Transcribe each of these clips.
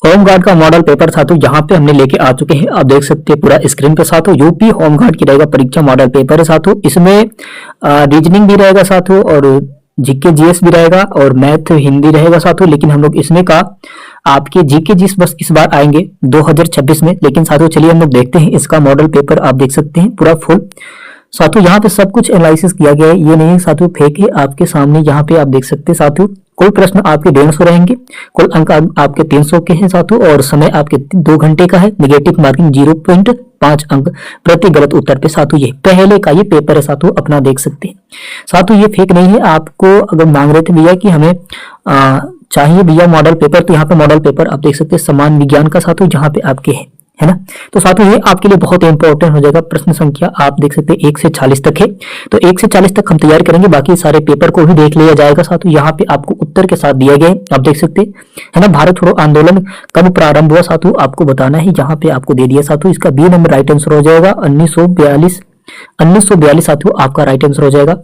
Home guard का model paper साथियों यहाँ पे हमने लेके आ चुके हैं। आप देख सकते हैं पूरा स्क्रीन पे साथियों, यूपी होम गार्ड की रहेगा परीक्षा मॉडल पेपर है साथियों। इसमें रीजनिंग भी रहेगा साथियों और जीके जीएस भी रहेगा और मैथ हिंदी रहेगा साथियों। लेकिन हम लोग इसमें का आपके जीके जीएस बस इस बार आएंगे 2026 में। लेकिन साथियों चलिए हम लोग देखते हैं इसका मॉडल पेपर। आप देख सकते हैं पूरा फुल साथियों, यहाँ पे सब कुछ एनालिसिस किया गया है, ये नहीं साथियों फेक है। आपके सामने यहाँ पे आप देख सकते हैं साथियों, कुल प्रश्न आपके 150 रहेंगे, कुल अंक आपके 300 के हैं साथियों और समय आपके 2 घंटे का है। नेगेटिव मार्किंग 0.5 अंक प्रति गलत उत्तर पे साथियों। ये पहले का ये पेपर है साथियों, अपना देख सकते हैं साथियों, ये फेक नहीं है। आपको अगर मांग रहे थे भैया कि हमें चाहिए भैया मॉडल पेपर, तो यहाँ पे मॉडल पेपर आप देख सकते हैं समान विज्ञान का साथियों, जहाँ पे आपके है ना। तो साथियों ये आपके लिए बहुत इंपॉर्टेंट हो जाएगा। प्रश्न संख्या आप देख सकते हैं 1 से 40 तक है, तो 1 से 40 तक हम तैयार करेंगे, बाकी सारे पेपर को भी देख लिया जाएगा साथियों। यहाँ पे आपको उत्तर के साथ दिया गया है, आप देख सकते हैं है ना। भारत छोड़ो आंदोलन कब प्रारंभ हुआ साथियों, आपको बताना है। यहाँ पे आपको दे दिया साथियों, इसका बी नंबर राइट आंसर हो जाएगा 1942 साथियों आपका राइट आंसर हो जाएगा।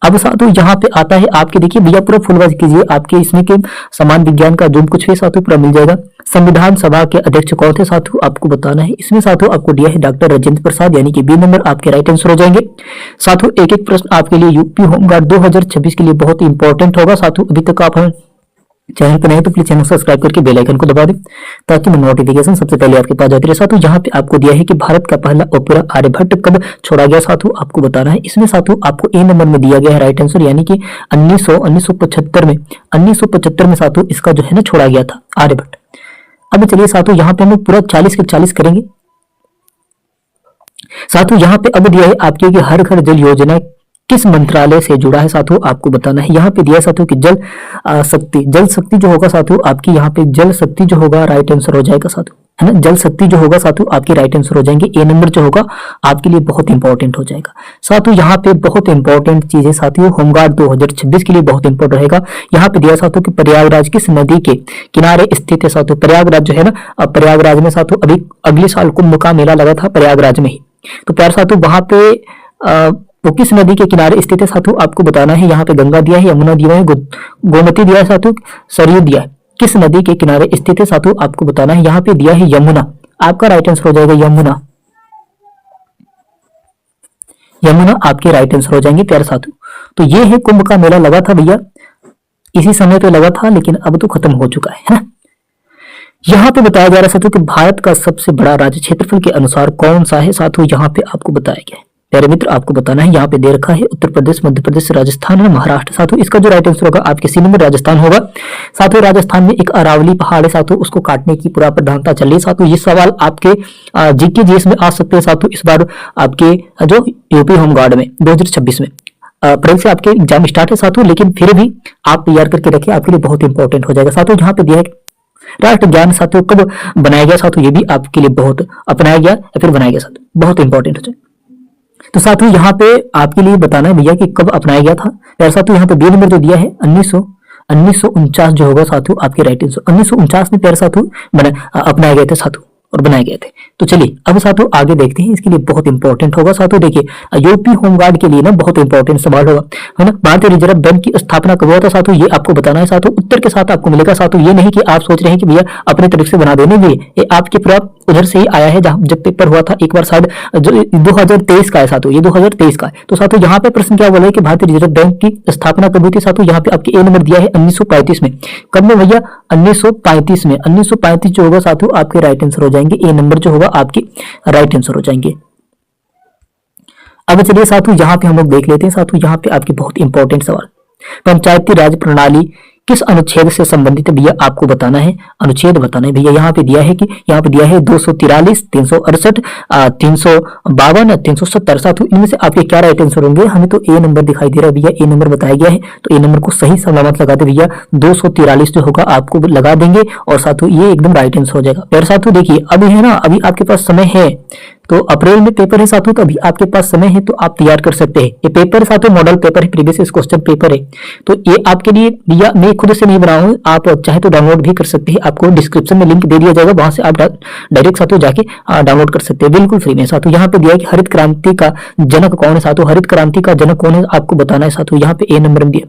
अब साथियों यहाँ पे आता है आपके, देखिए भैया पूरा फुलवाज कीजिए, आपके इसमें के समान विज्ञान का जो कुछ भी साथियों पूरा मिल जाएगा। संविधान सभा के अध्यक्ष कौन थे साथियों, आपको बताना है। इसमें साथियों आपको दिया है डॉक्टर राजेंद्र प्रसाद, यानी कि बी नंबर आपके राइट आंसर हो जाएंगे साथियों। एक एक प्रश्न आपके लिए यूपी होमगार्ड 2026 के लिए बहुत इंपॉर्टेंट होगा साथियों। अभी तक आप चैनल पर नहीं तो प्लीज चैनल सब्सक्राइब करके बेल आइकन को दबा दें, ताकि नोटिफिकेशन सबसे पहले आपके पास जाती रहे साथियों। यहाँ पे आपको दिया है कि भारत का पहला उपग्रह आर्यभट्ट कब छोड़ा गया साथियों, आपको बताना है। इसमें साथियों आपको ए नंबर में दिया गया है राइट आंसर, यानी कि 1975 में साथियों इसका जो है ना छोड़ा गया था आर्यभट्ट। अब चलिए साथियों यहाँ पे हम लोग पूरा 40 के 40 करेंगे साथियों। यहाँ पे अब दिया है आपके कि हर घर जल योजना किस मंत्रालय से जुड़ा है साथियों, आपको बताना है। यहाँ पे दिया साथियों कि जल शक्ति जो होगा साथियों आपकी, यहाँ पे जल शक्ति जो होगा राइट आंसर हो जाएगा साथियों, है ना। जल शक्ति जो होगा साथियों आपकी राइट आंसर हो जाएंगे। ए नंबर जो होगा आपके लिए बहुत इंपॉर्टेंट हो जाएगा साथियों। यहाँ पे बहुत इंपॉर्टेंट चीज है साथियों, होमगार्ड 2026 के लिए बहुत इंपॉर्टेंट रहेगा। यहाँ पे दिया साथियों कि प्रयागराज किस नदी के किनारे स्थित है साथियों। प्रयागराज जो है ना, प्रयागराज में साथियों अभी अगले साल कुंभ का मेला लगा था प्रयागराज में ही, तो प्यार साथियों वहां पे वो किस नदी के किनारे स्थित है साथियों, आपको बताना है। यहाँ पे गंगा दिया है, यमुना दिया है, गोमती दिया है साथियों, सरयू दिया है। किस नदी के किनारे स्थित है साथियों, आपको बताना है। यहाँ पे दिया है यमुना, आपका राइट आंसर हो जाएगा यमुना। यमुना आपके राइट आंसर हो जाएंगे प्यारे साथियों। तो ये है कुंभ का मेला लगा था भैया, इसी समय पे लगा था, लेकिन अब तो खत्म हो चुका है ना। यहाँ पे बताया जा रहा है साथियों कि भारत का सबसे बड़ा राज्य क्षेत्रफल के अनुसार कौन सा है साथियों, यहाँ पे आपको बताया गया है प्यारे मित्र, आपको बताना है। यहाँ पे दे रखा है उत्तर प्रदेश, मध्य प्रदेश, राजस्थान और महाराष्ट्र साथियों। इसका जो राइट आंसर होगा आपके सी नंबर राजस्थान होगा साथियों। राजस्थान में एक अरावली पहाड़ है साथियों, उसको काटने की पूरा प्रधानता चल रही है साथियों। ये सवाल आपके जीके जीएस में आ सकते हैं साथियों इस बार आपके जो यूपी होमगार्ड में 2026 में। अप्रैल से आपके एग्जाम स्टार्ट है साथियों, लेकिन फिर भी आप तैयार करके रखिए, आपके लिए बहुत इंपॉर्टेंट हो जाएगा साथियों। यहाँ पे दिया है राष्ट्र ज्ञान साथियों कब बनाया गया साथियों, ये भी आपके लिए बहुत अपनाया गया या फिर बनाया गया साथियों, बहुत इंपॉर्टेंट हो जाएगा। तो साथियों यहाँ पे आपके लिए बताना है भैया कि कब अपनाया गया था। यार साथियों यहाँ पे बी नंबर जो दिया है 1949 जो होगा साथियों आपके राइट आंसर 1949 में प्यारे साथियों अपनाए गए थे साथियों और बनाए गए थे। तो चलिए अब साथियों आगे देखते हैं, इसके लिए बहुत इंपॉर्टेंट होगा साथियों। देखिए यूपी होमगार्ड के लिए ना बहुत इंपॉर्टेंट सवाल होगा, है ना। भारतीय रिजर्व बैंक की स्थापना कब हुआ था साथियों, ये आपको बताना है साथियों। उत्तर के साथ आपको मिलेगा साथियों, ये नहीं कि आप सोच रहे हैं कि भैया अपने तरफ से बना देने भी, ये आपके पूरा उधर से ही आया है। जब पेपर हुआ था एक बार शायद 2023 का है साथियों, ये 2023 का है। तो साथियों यहाँ पे प्रश्न क्या बोला है कि भारतीय रिजर्व बैंक की स्थापना कब हुई थी साथियों, यहाँ पे आपके ए नंबर दिया है 1935 में। कब में भैया 1935 में। 1935 जो होगा साथियों आपके राइट आंसर हो जाएंगे, ए नंबर जो होगा आपके राइट आंसर हो जाएंगे। अब चलिए साथियों यहाँ पे हम लोग देख लेते हैं साथियों, यहाँ पे आपके बहुत इंपॉर्टेंट सवाल, पंचायती राज प्रणाली किस अनुच्छेद से संबंधित है भैया, आपको बताना है, अनुच्छेद बताना है भैया। यहाँ पे दिया है कि यहाँ पे दिया है 243, 368, 352, 370 साथियों। इनमें से आपके क्या राइट आंसर होंगे, हमें तो ए नंबर दिखाई दे रहा है भैया, ए नंबर बताया गया है, तो ए नंबर को सही सलामत लगा दे भैया। 243 जो होगा आपको लगा देंगे और साथियों ये एकदम राइट आंसर हो जाएगा। फिर साथियों देखिए अभी है ना, अभी आपके पास समय है, तो अप्रैल में पेपर है साथियों, तो अभी आपके पास समय है, तो आप तैयार कर सकते हैं। ये पेपर साथियों मॉडल पेपर है, प्रीवियस क्वेश्चन पेपर है, तो ये आपके लिए भैया मैं खुद से नहीं बनाया हूं, आप चाहे तो डाउनलोड भी कर सकते हैं। आपको डिस्क्रिप्शन में लिंक दे दिया जाएगा, वहां से आप डायरेक्ट साथियों जाके डाउनलोड कर सकते हैं, बिल्कुल फ्री में साथियों। यहाँ पे दिया है कि हरित क्रांति का जनक कौन है साथियों, हरित क्रांति का जनक कौन है आपको बताना है साथियों। यहाँ पे ए नंबर में दिया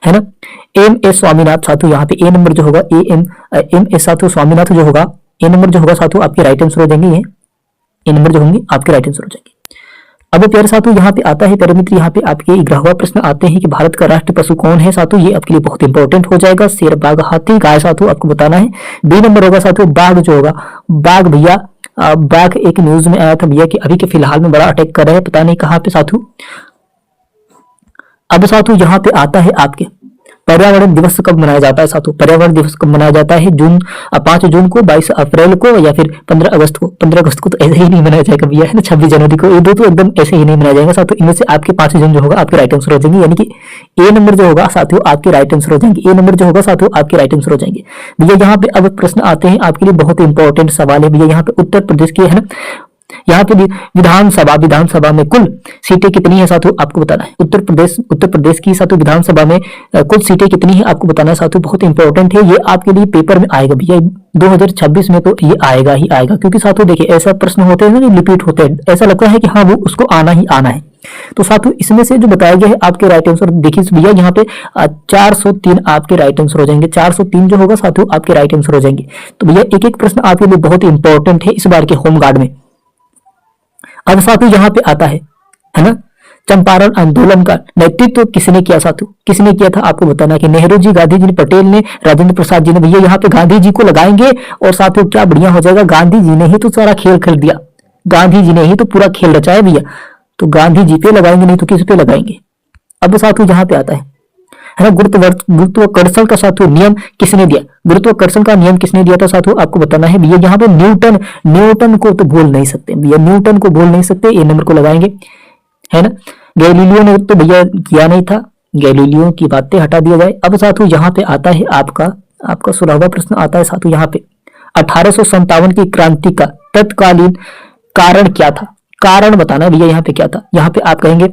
है ना। एम एस स्वामीनाथ साथियों, यहाँ पे ए नंबर जो होगा एम एस साथियों स्वामीनाथ जो होगा, ए नंबर जो होगा साथियों आपके राइट आंसर हो जाएंगे। ये ए नंबर जो होंगे आपके राइट आंसर हो जाएंगे। अब प्यारे साथियों यहाँ पे आता है प्यारे मित्र, यहाँ पे आपके 11वां प्रश्न आते हैं कि भारत का राष्ट्रीय पशु कौन है साथियों। ये आपके लिए बहुत इंपॉर्टेंट हो जाएगा। शेर, बाघ, हाथी, गाय साथियों आपको बताना है। बी नंबर होगा साथियों बाघ जो होगा, बाघ भैया बाघ एक न्यूज में आया था भैया कि अभी के फिलहाल में बड़ा अटैक कर रहे हैं, पता नहीं कहाँ पे साथियों। अब साथियों यहाँ पे आता है आपके पर्यावरण दिवस कब मनाया जाता है साथियों। पर्यावरण दिवस कब मनाया जाता है? 5 जून को, 22 अप्रैल को या फिर 15 अगस्त को। 15 अगस्त को तो ऐसे ही नहीं मनाया जाएगा भैया, है ना। 26 जनवरी को, ये दो तो एकदम ऐसे ही नहीं मनाया जाएगा साथियों। इनमें से आपके 5 जून जो होगा आपके राइट आंसर हो जाएंगे, यानी कि ए नंबर जो होगा साथियों आपके राइट आंसर हो जाएंगे। ए नंबर जो होगा साथियों आपके राइट आंसर हो जाएंगे भैया। यहाँ पे अब प्रश्न आते हैं आपके लिए, बहुत इंपॉर्टेंट सवाल है भैया। यहाँ पे उत्तर प्रदेश की, है ना, यहाँ पे विधानसभा में कुल सीटें कितनी है साथियों आपको बताना है। उत्तर प्रदेश की साथियों विधानसभा में कुल सीटें कितनी है आपको बताना है साथियों। बहुत इंपॉर्टेंट है ये, आपके लिए पेपर में आएगा भैया 2026 में, तो ये आएगा ही आएगा। क्योंकि साथियों देखिए ऐसा प्रश्न होते हैं ना, रिपीट होते हैं, ऐसा लगता है कि हाँ वो उसको आना ही आना है। तो साथियों इसमें से जो बताया गया है आपके राइट आंसर देखिए भैया, यहाँ पे 403 आपके राइट आंसर हो जाएंगे। 403 जो होगा साथियों आपके राइट आंसर हो जाएंगे। तो भैया एक एक प्रश्न आपके लिए बहुत इंपॉर्टेंट है इस बार के होमगार्ड में। अब साथियों यहाँ पे आता है ना, चंपारण आंदोलन का नेतृत्व किसने किया साथियों, किसने किया था आपको बताना कि नेहरू जी, गांधी जी ने, पटेल ने, राजेंद्र प्रसाद जी ने। भैया यहाँ पे गांधी जी को लगाएंगे और साथियों क्या बढ़िया हो जाएगा, गांधी जी ने ही तो सारा खेल खेल दिया, गांधी जी ने ही तो पूरा खेल रचाया भैया। तो गांधी जी पे लगाएंगे, नहीं तो किस पे लगाएंगे। अब साथियों यहाँ पे आता है ना, गुरुत्वाकर्षण का साथियों नियम किसने दिया, गुरुत्वाकर्षण का नियम किसने दिया था साथियों आपको बताना है भैया। यहाँ पे न्यूटन को तो बोल नहीं सकते भैया, न्यूटन को बोल नहीं सकते, ए नंबर को लगाएंगे, है ना। गैलीलियो ने तो भैया किया नहीं था, गैलीलियो की बातें हटा दिया जाए। अब साथियों यहाँ पे आता है आपका 16वां प्रश्न आता है साथियों यहाँ पे 1857 की क्रांति का तत्कालीन कारण क्या था, कारण बताना है भैया। यहाँ पे क्या था, यहाँ पे आप कहेंगे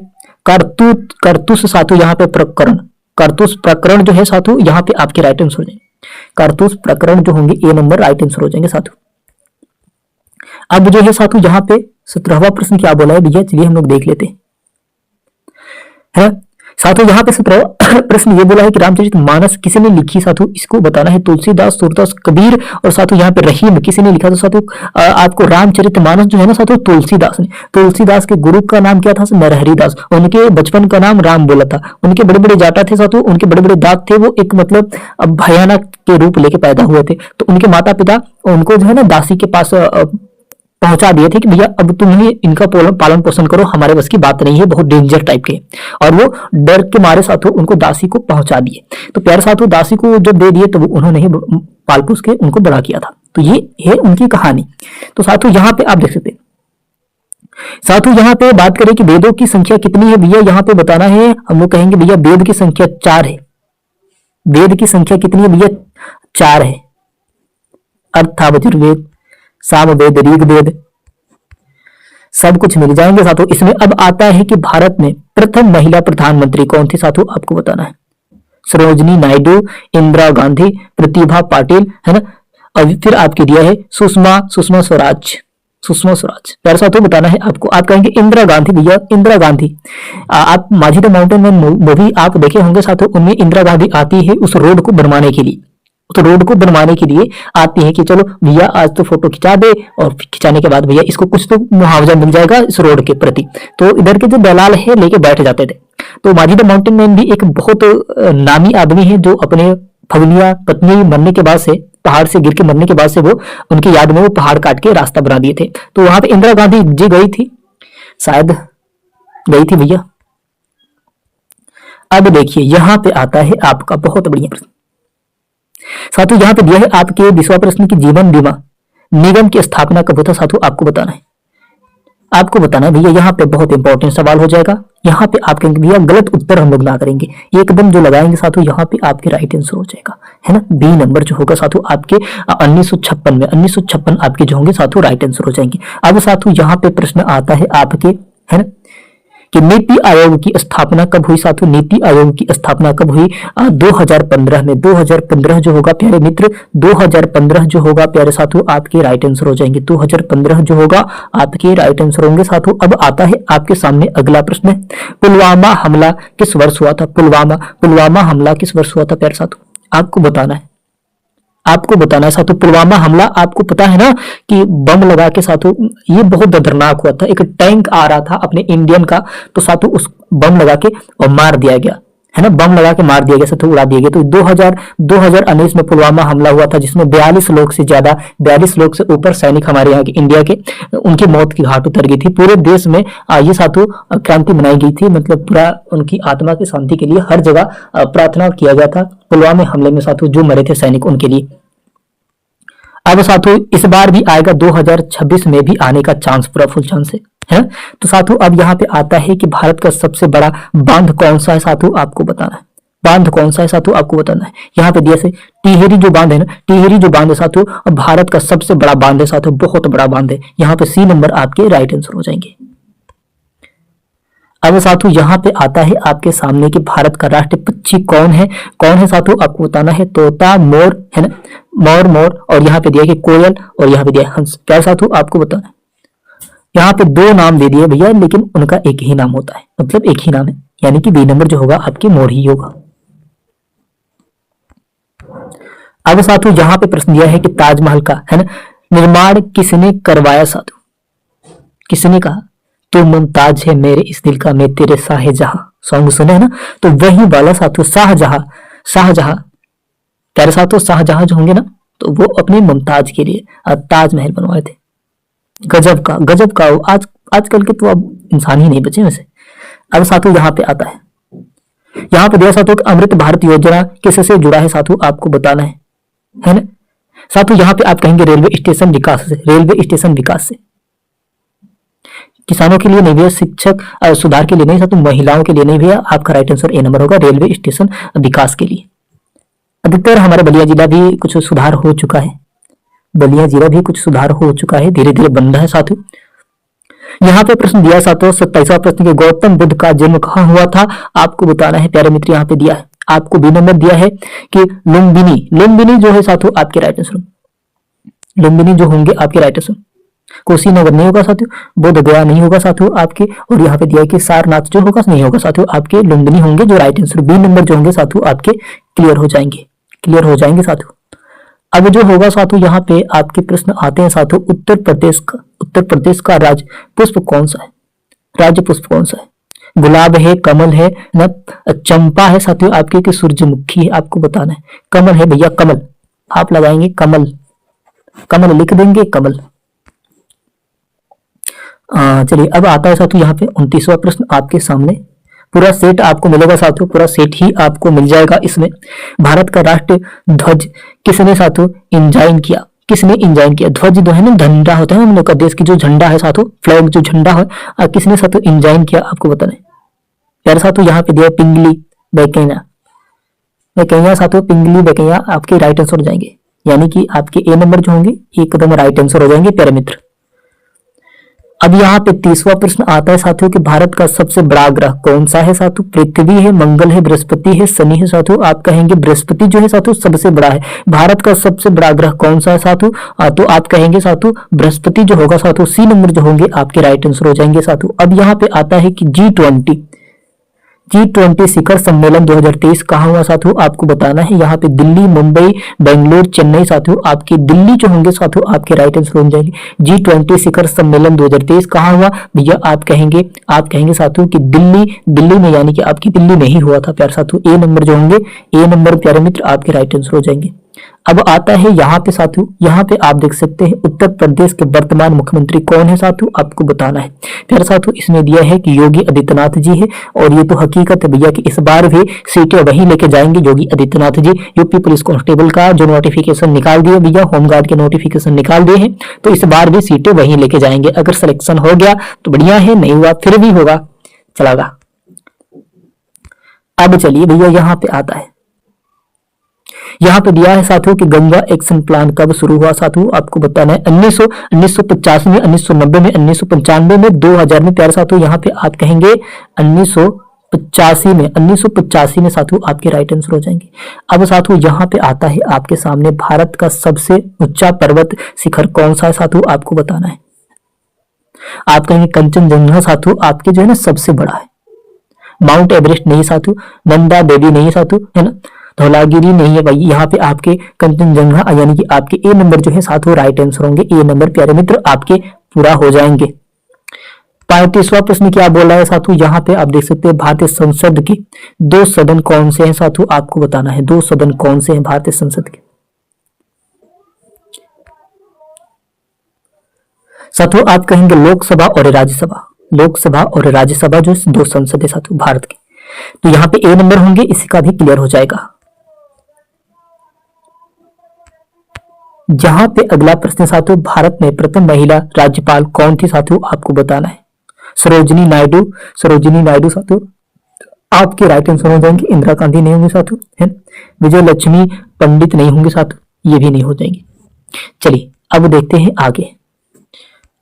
करतूस साथियों, यहाँ पे प्रकरण, करतूस प्रकरण जो है साथियों यहाँ पे आपके राइट आंसर हो जाएंगे। करतूस प्रकरण जो होंगे ए नंबर राइट आंसर हो जाएंगे साथियों। अब जो है साथियों यहाँ पे 17वां प्रश्न क्या बोला है भैया, चलिए हम लोग देख लेते हैं। साथियों यहाँ पे 17वां प्रश्न ये बोला है कि रामचरितमानस किसने लिखी साथियों, इसको बताना है। तुलसीदास, सूरदास, कबीर और साथियों यहाँ पे रहीम किसने लिखा था साथियों आपको रामचरितमानस जो है ना साथियों तुलसीदास ने। तुलसीदास के गुरु का नाम क्या था, नरहरि दास। उनके बचपन का नाम राम बोला था। उनके बड़े बड़े जाटा थे साथियों, उनके बड़े बड़े दांत थे, वो एक मतलब भयानक के रूप लेके पैदा हुए थे। तो उनके माता पिता उनको जो है ना दासी के पास पहुंचा दिए थे कि भैया अब तुम ही इनका पालन पोषण करो, हमारे बस की बात नहीं है, बहुत डेंजर टाइप के। और वो डर के मारे साथियों उनको दासी को पहुंचा दिए। तो प्यारे साथियों दासी को जब दे दिए तो वो उन्होंने ही पाल पोस के उनको बड़ा किया था। तो ये है उनकी कहानी। तो साथियों यहाँ पे आप देख सकते हैं। साथियों यहाँ पे बात करें कि वेदों की संख्या कितनी है भैया, यहाँ पे बताना है। हम लोग कहेंगे भैया वेद की संख्या 4 है। वेद की संख्या कितनी है भैया, 4 है। अर्थावजुर्वेद, सामवेद, ऋग्वेद, सब कुछ मिल जाएंगे साथियों इसमें। अब आता है कि भारत में प्रथम महिला प्रधानमंत्री कौन थी साथियों आपको बताना है। सरोजनी नायडू, इंदिरा गांधी, प्रतिभा पाटिल, है ना। और फिर आपके दिया है सुषमा स्वराज। प्यारे साथियों बताना है आपको। आप कहेंगे इंदिरा गांधी भैया, इंदिरा गांधी। आप माझी द माउंटेन मैन मूवी आप देखे होंगे साथियों, उनमें इंदिरा गांधी आती है उस रोड को बनवाने के लिए। तो रोड को बनवाने के लिए आती है कि चलो भैया आज तो फोटो खिंचा दे, और खिंचाने के बाद भैया इसको कुछ तो मुआवजा मिल जाएगा इस रोड के प्रति। तो इधर के जो दलाल है लेके बैठ जाते थे। तो माझी द माउंटेन मैन भी एक बहुत नामी आदमी है जो अपने फगलिया पत्नी मरने के बाद से, पहाड़ से गिर के मरने के बाद से, वो उनकी याद में वो पहाड़ काट के रास्ता बना दिए थे। तो वहां पे इंदिरा गांधी जी गई थी, शायद गई थी भैया। अब देखिए यहाँ पे आता है आपका बहुत बढ़िया प्रश्न साथियों। यहाँ पे दिया है आपके 20वां प्रश्न की जीवन बीमा निगम की स्थापना कब हुआ था साथियों आपको बताना है। आपको बताना है भैया, यहाँ पे बहुत इंपॉर्टेंट सवाल हो जाएगा। यहाँ पे आप कहेंगे भैया गलत उत्तर हम लोग ना करेंगे, एकदम जो लगाएंगे साथियों यहाँ पे आपके राइट आंसर हो जाएगा, है ना। बी नंबर जो होगा साथियों आपके 1956 में, 1956 आपके जो होंगे साथियों राइट आंसर हो जाएंगे। अब साथियों यहाँ पे प्रश्न आता है आपके, है ना, कि नीति आयोग की स्थापना कब हुई साथियों? नीति आयोग की स्थापना कब हुई? 2015 में। 2015 जो होगा प्यारे मित्र, 2015 जो होगा प्यारे साथियों आपके राइट आंसर हो जाएंगे। 2015 जो होगा आपके राइट आंसर होंगे साथियों। अब आता है आपके सामने अगला प्रश्न, पुलवामा हमला किस वर्ष हुआ था? पुलवामा हमला किस वर्ष हुआ था प्यारे साथियों? आपको बताना है, आपको बताना है साथियों। पुलवामा हमला आपको पता है ना कि बम लगा के साथियों, ये बहुत खतरनाक हुआ था। एक टैंक आ रहा था अपने इंडियन का, तो साथियों उस बम लगा के और मार दिया गया, है ना, बम लगा के मार दिया गया साथियों, उड़ा दिया गया। तो 2019 में पुलवामा हमला हुआ था, जिसमें 42 लोग से ज्यादा, 42 लोग से ऊपर सैनिक हमारे यहाँ के इंडिया के, उनकी मौत की घाट उतर गई थी। पूरे देश में ये साथियों क्रांति मनाई गई थी, मतलब पूरा उनकी आत्मा की शांति के लिए हर जगह प्रार्थना किया गया था पुलवामा हमले में साथियों, जो मरे थे सैनिक उनके लिए। अब साथियों इस बार भी आएगा, 2026 में भी आने का चांस, पूरा फुल चांस है। तो साथियों अब यहाँ पे आता है कि भारत का सबसे बड़ा बांध कौन सा है साथियों, आपको बताना है। बांध कौन सा है साथियों, आपको बताना है। यहाँ पे दिया से टिहरी जो बांध है ना, टिहरी जो बांध है साथियों भारत का सबसे बड़ा बांध है साथियों, बहुत बड़ा बांध है। यहाँ पे सी नंबर आपके राइट आंसर हो जाएंगे। अब साथियों यहाँ पे आता है आपके सामने कि भारत का राष्ट्रीय पक्षी कौन है? कौन है साथियों, आपको बताना है। तोता, मोर, है ना, मोर, और यहाँ पे दिया कि कोयल, और यहाँ पे दिया हंस। क्या साथियों आपको बताना है। यहाँ पे दो नाम दे दिए भैया, लेकिन उनका एक ही नाम होता है, मतलब एक ही नाम है, यानी कि बी नंबर जो होगा आपकी मोर ही होगा। अब साथियों यहाँ पे प्रश्न दिया है कि ताजमहल का, है ना, निर्माण किसने करवाया साथियों? किसने कहा? तो मुमताज है मेरे इस दिल का, मैं तेरे शाहजहां, सॉन्ग सुने है ना, तो वही वाला साथियों शाहजहां प्यारे साथियों, शाहजहां जो होंगे ना, तो वो अपनी मुमताज के लिए ताजमहल बनवाए थे। गजब का आजकल के तो अब इंसान ही नहीं बचे वैसे। अब साथियों यहाँ पे आता है, यहाँ पे दिया साथियों अमृत भारत योजना किससे जुड़ा है साथियों, आपको बताना है ना। साथियों यहाँ पे आप कहेंगे रेलवे स्टेशन विकास से, रेलवे स्टेशन विकास से। किसानों के लिए नहीं भैया, शिक्षक सुधार के लिए नहीं साथियों, महिलाओं के लिए नहीं भैया, आपका राइट आंसर ए नंबर होगा, रेलवे स्टेशन विकास के लिए। अधिकतर हमारे बलिया जिला भी कुछ सुधार हो चुका है, बलिया जिला भी कुछ सुधार हो चुका है, धीरे धीरे बन रहा है साथियों। यहाँ पे प्रश्न दिया साथियों 27वां प्रश्न के गौतम बुद्ध का जन्म कहाँ हुआ था, आपको बताना है प्यारे मित्र। यहाँ पे दिया है आपको बी नंबर दिया है कि लुम्बिनी जो है साथियों आपके राइट आंसर, लुम्बिनी जो होंगे आपके राइट आंसर। कुशीनगर नहीं होगा साथियों, बोध गया नहीं होगा साथियों आपके, और यहाँ पे दिया है कि सारनाथ जो होगा नहीं होगा साथियों आपके, लुम्बिनी होंगे जो राइट आंसर। बी नंबर जो होंगे साथियों आपके क्लियर हो जाएंगे साथियों। अब जो होगा साथियों यहाँ पे आपके प्रश्न आते हैं साथियों उत्तर प्रदेश का राज्य पुष्प कौन सा है, राज्य पुष्प कौन सा है? गुलाब है, कमल है ना, चंपा है साथियों आपके, कि सूरजमुखी है, आपको बताना है। कमल है भैया, कमल आप लगाएंगे, कमल लिख देंगे, कमल। चलिए अब आता है साथियों यहाँ पे 29वां प्रश्न आपके सामने। पूरा सेट आपको मिलेगा साथियों, पूरा सेट ही आपको मिल जाएगा इसमें। भारत का राष्ट्रीय ध्वज किसने साथियों इंजाइन किया? किसने इंजाइन किया? ध्वज जो है ना, झंडा होता है हम लोग का देश की, जो झंडा है साथियों, फ्लैग जो झंडा है, किसने साथियों इंजाइन किया, आपको बताना है। यार साथियों यहाँ पे दिया पिंगली बैकैया साथियों, पिंगली बैकैया आपके राइट आंसर हो जाएंगे, यानी कि आपके ए नंबर जो होंगे एकदम राइट आंसर हो जाएंगे प्यारे मित्र। अब यहाँ पे 30वां प्रश्न आता है साथियों कि भारत का सबसे बड़ा ग्रह कौन सा है साथियों? पृथ्वी है, मंगल है, बृहस्पति है, शनि है साथियों। आप कहेंगे बृहस्पति जो है साथियों सबसे बड़ा है। भारत का सबसे बड़ा ग्रह कौन सा है साथियों? तो आप कहेंगे साथियों बृहस्पति जो होगा साथियों, सी नंबर जो होंगे आपके राइट आंसर हो जाएंगे साथियों। अब यहाँ पे आता है कि G20 शिखर सम्मेलन 2023 कहाँ हुआ साथियों, आपको बताना है। यहाँ पे दिल्ली, मुंबई, बेंगलुरु, चेन्नई साथियों, आपके दिल्ली जो होंगे साथियों आपके राइट आंसर हो जाएंगे। G20 शिखर सम्मेलन 2023 कहाँ हुआ भैया, आप कहेंगे साथियों कि दिल्ली में, यानी कि आपकी दिल्ली में ही हुआ था प्यारे साथियों। ए नंबर जो होंगे, ए नंबर प्यारे मित्र आपके राइट आंसर हो जाएंगे। अब आता है यहाँ पे साथियों, यहाँ पे आप देख सकते हैं उत्तर प्रदेश के वर्तमान मुख्यमंत्री कौन है साथियों, आपको बताना है प्यारे साथियों। इसमें दिया है कि योगी आदित्यनाथ जी है, और ये तो हकीकत है भैया कि इस बार भी सीटें वहीं लेके जाएंगे Yogi Adityanath ji. UP police constable का जो नोटिफिकेशन निकाल दिए भैया, होमगार्ड के नोटिफिकेशन निकाल दिए हैं, तो इस बार भी सीटें वहीं लेके जाएंगे। अगर सिलेक्शन हो गया तो बढ़िया है, नहीं हुआ फिर भी होगा, चलेगा। अब चलिए भैया यहाँ पे आता है, यहाँ पे दिया है साथियों कि गंगा एक्शन प्लान कब शुरू हुआ साथियों, आपको बताना है 1985 में, 1990 में, 1995 में, 2000 में। प्यारे साथियों यहाँ पे आप कहेंगे 1985 में, 1985 में साथियों आपके राइट आंसर हो जाएंगे। अब साथियों यहाँ पे आता है आपके सामने भारत का सबसे ऊंचा पर्वत शिखर कौन सा है साथियों, आपको बताना है। आप कहेंगे कंचनजंगा साथियों आपके जो है ना सबसे बड़ा है। माउंट एवरेस्ट नहीं साथियों, नंदा देवी नहीं साथियों, है ना, धौलागिरी नहीं है भाई। यहाँ पे आपके कंचनजंगा यानी कि आपके ए नंबर जो है साथियों राइट आंसर होंगे। ए नंबर प्यारे मित्र आपके पूरा हो जाएंगे। 35वां प्रश्न क्या बोल रहा है साथियों, यहाँ पे आप देख सकते हैं भारतीय संसद के 2 सदन कौन से हैं साथियों, आपको बताना है 2 सदन कौन से हैं भारतीय संसद के। साथियों आप कहेंगे लोकसभा और राज्यसभा, लोकसभा और राज्यसभा जो 2 संसद है साथियों भारत के, तो यहाँ पे ए नंबर होंगे, इसी का भी क्लियर हो जाएगा। जहां पे अगला प्रश्न साथियों, भारत में प्रथम महिला राज्यपाल कौन थी साथियों, आपको बताना है। सरोजिनी नायडू, सरोजिनी नायडू साथियों आपके राइट आंसर हो जाएंगे। इंदिरा गांधी नहीं होंगे साथियों, है। विजय लक्ष्मी पंडित नहीं होंगे साथियों, ये भी नहीं हो जाएंगे। चलिए अब देखते हैं आगे।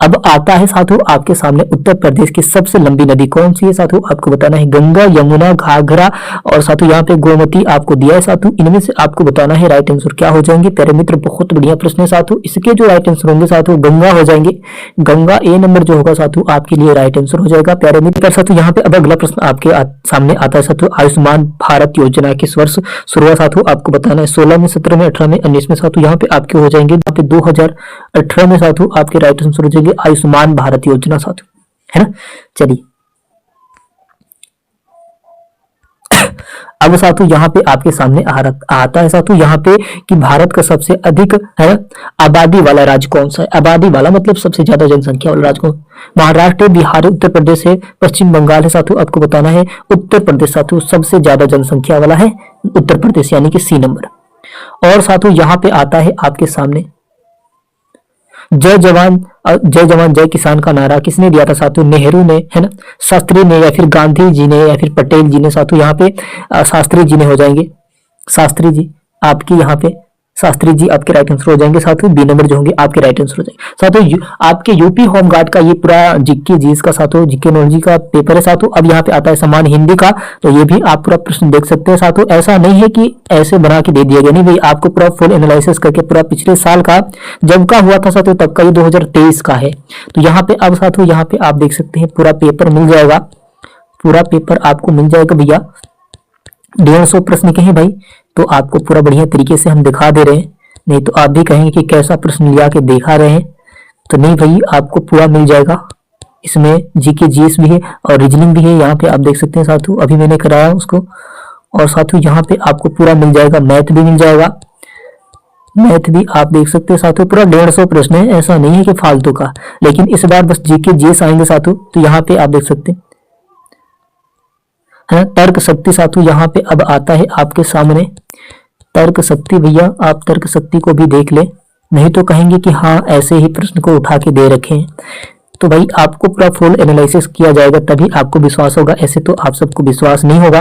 अब आता है साथियों आपके सामने उत्तर प्रदेश की सबसे लंबी नदी कौन सी है साथियों, आपको बताना है। गंगा, यमुना, घाघरा और साथियों यहाँ पे गोमती आपको दिया है साथियों, इनमें से आपको बताना है राइट आंसर क्या हो जाएंगे। प्यारे मित्र बहुत बढ़िया प्रश्न है साथियों, इसके जो राइट आंसर होंगे साथियों गंगा हो जाएंगे। गंगा ए नंबर जो होगा साथियों आपके लिए राइट आंसर हो जाएगा। प्यारे मित्र साथियों यहाँ पे अब अगला प्रश्न आपके सामने आता है साथियों, आयुष्मान भारत योजना किस वर्ष शुरू हुआ साथियों, आपको बताना है। 16 में, 17 में, 18 में, 19 में साथियों यहाँ पे आपके हो जाएंगे। यहाँ पे 2018 में साथियों आपके राइट आंसर हो जाएंगे आयुष्मान भारत योजना साथियों, है ना। चलिए अब साथियों यहाँ पे आपके सामने आता है साथियों यहाँ पे कि भारत का सबसे अधिक है आबादी वाला राज्य कौन सा है। आबादी वाला मतलब सबसे ज्यादा जनसंख्या वाला राज्य कौन, महाराष्ट्र, बिहार, उत्तर प्रदेश है, पश्चिम बंगाल है साथियों, आपको बताना है उत्तर प्रदेश साथियों सबसे ज्यादा जनसंख्या वाला है उत्तर प्रदेश यानी कि सी नंबर। और साथियों यहाँ पे आता है आपके सामने जय जवान जय किसान का नारा किसने दिया था साथियों, नेहरू ने, है ना, शास्त्री ने या फिर गांधी जी ने या फिर पटेल जी ने साथियों, यहाँ पे शास्त्री जी ने हो जाएंगे। शास्त्री जी आपकी यहाँ पे शास्त्री जी आपके राइट आंसर हो जाएंगे साथियों। बी नंबर जो होंगे आपके राइट आंसर हो जाएंगे साथियों। आपके यूपी होम गार्ड का ये पूरा जीके जीएस का साथियों जीके नॉलेज का पेपर है साथियों। अब यहाँ पे आता है समान हिंदी का, तो ये भी आप पूरा प्रश्न देख सकते हैं साथियों। ऐसा नहीं है कि ऐसे बना के दे दिया गया, नहीं भाई, आपको पूरा फुल एनालिसिस करके पूरा पिछले साल का जब का हुआ था साथियों तब का ये 2023 का है। तो यहाँ पे अब साथियों यहाँ पे आप देख सकते हैं पूरा पेपर मिल जाएगा, पूरा पेपर आपको मिल जाएगा भैया। 150 प्रश्न के हैं भाई, तो आपको पूरा बढ़िया तरीके से हम दिखा दे रहे हैं। नहीं तो आप भी कहेंगे कि कैसा प्रश्न लिया के दिखा रहे हैं, तो नहीं भाई आपको पूरा मिल जाएगा। इसमें जीके जीएस भी है और रीजनिंग भी है, यहाँ पे आप देख सकते हैं साथियों, अभी मैंने कराया उसको। और साथियों यहाँ पे आपको पूरा मिल जाएगा, मैथ भी मिल जाएगा, मैथ भी आप देख सकते हैं साथियों। पूरा 150 प्रश्न है, ऐसा नहीं है कि फालतू का, लेकिन इस बार बस जीके जीएस आएंगे साथियों। तो यहाँ पे आप देख सकते हैं है तर्क शक्ति साथियों, यहाँ पे अब आता है आपके सामने तर्क शक्ति। भैया आप तर्क शक्ति को भी देख ले, नहीं तो कहेंगे कि हाँ ऐसे ही प्रश्न को उठा के दे रखे हैं। तो भाई आपको पूरा फुल एनालिसिस किया जाएगा तभी आपको विश्वास होगा, ऐसे तो आप सबको विश्वास नहीं होगा।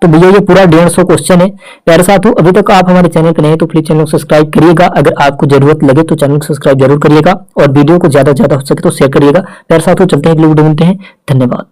तो भैया ये पूरा 150 क्वेश्चन है। प्यारे साथियों अभी तक आप हमारे चैनल पर नए तो प्लीज चैनल को सब्सक्राइब करिएगा। अगर आपको जरूरत लगे तो चैनल को सब्सक्राइब जरूर करिएगा और वीडियो को ज्यादा से ज्यादा हो सके तो शेयर करिएगा। प्यारे साथियों चलते हैं, अगले वीडियो मिलते हैं, धन्यवाद।